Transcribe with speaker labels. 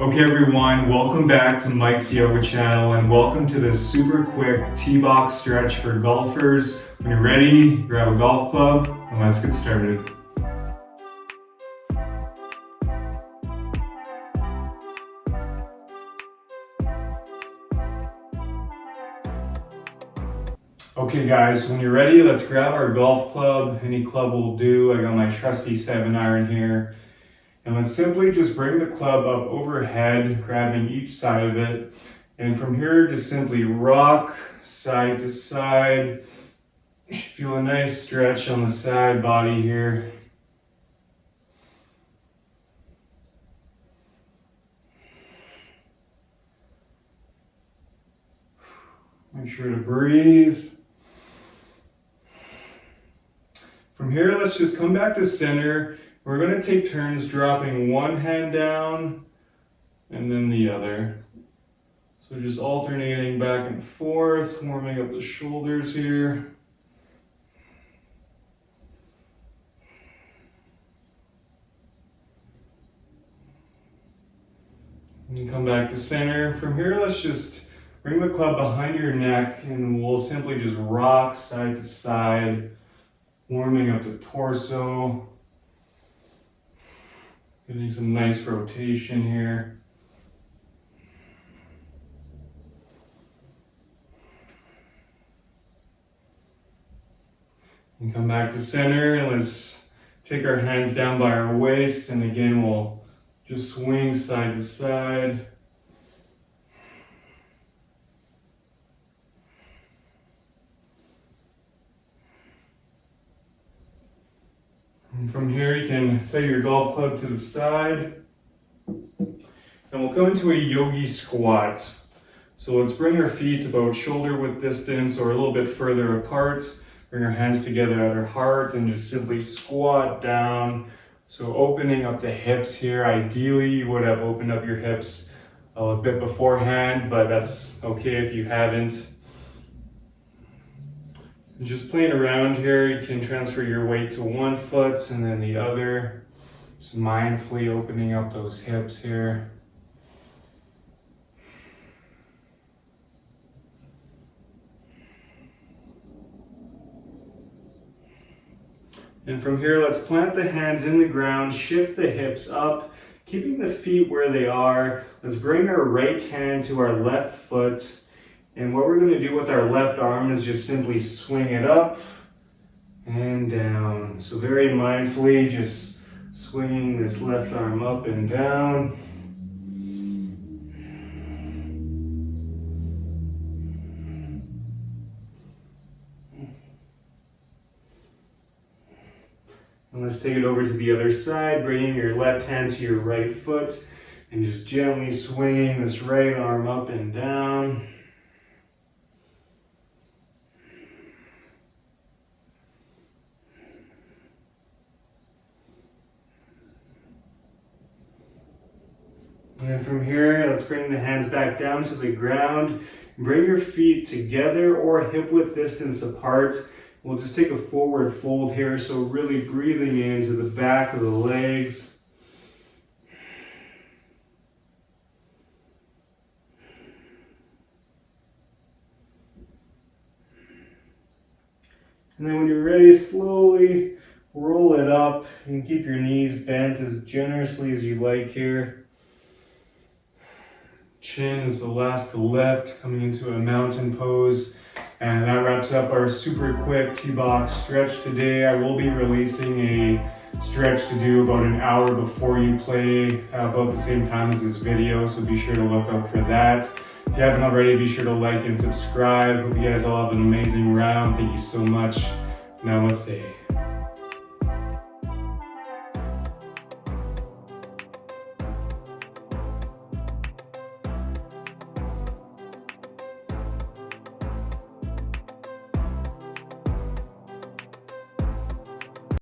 Speaker 1: Okay everyone, welcome back to Mike's Yoga channel and welcome to this super quick T-box stretch for golfers. When you're ready, grab a golf club and let's get started. Okay guys, so when you're ready, let's grab our golf club. Any club will do. I got my trusty 7-iron here. And let's simply just bring the club up overhead, grabbing each side of it. And from here, just simply rock side to side. Feel a nice stretch on the side body here. Make sure to breathe. From here, let's just come back to center. We're going to take turns dropping one hand down and then the other. So just alternating back and forth, warming up the shoulders here. And come back to center. From here, let's just bring the club behind your neck and we'll simply just rock side to side, warming up the torso. Getting some nice rotation here. And come back to center and let's take our hands down by our waist, and again we'll just swing side to side. And from here you can set your golf club to the side. And we'll come into a yogi squat. So let's bring our feet about shoulder width distance or a little bit further apart. Bring our hands together at our heart and just simply squat down. So opening up the hips here. Ideally you would have opened up your hips a bit beforehand, but that's okay if you haven't. And just playing around here, you can transfer your weight to one foot and then the other. Just mindfully opening up those hips here. And from here, let's plant the hands in the ground, shift the hips up, keeping the feet where they are. Let's bring our right hand to our left foot. And what we're going to do with our left arm is just simply swing it up and down. So very mindfully, just swinging this left arm up and down. And let's take it over to the other side, bringing your left hand to your right foot and just gently swinging this right arm up and down. And from here, let's bring the hands back down to the ground. Bring your feet together or hip width distance apart. We'll just take a forward fold here, so really breathing into the back of the legs. And then when you're ready, slowly roll it up and keep your knees bent as generously as you like here. Chin is the last to left, coming into a mountain pose. And that wraps up our super quick T-box stretch today. I will be releasing a stretch to do about an hour before you play, about the same time as this video, so be sure to look out for that. If you haven't already, be sure to like and subscribe. Hope you guys all have an amazing round. Thank you so much. Namaste.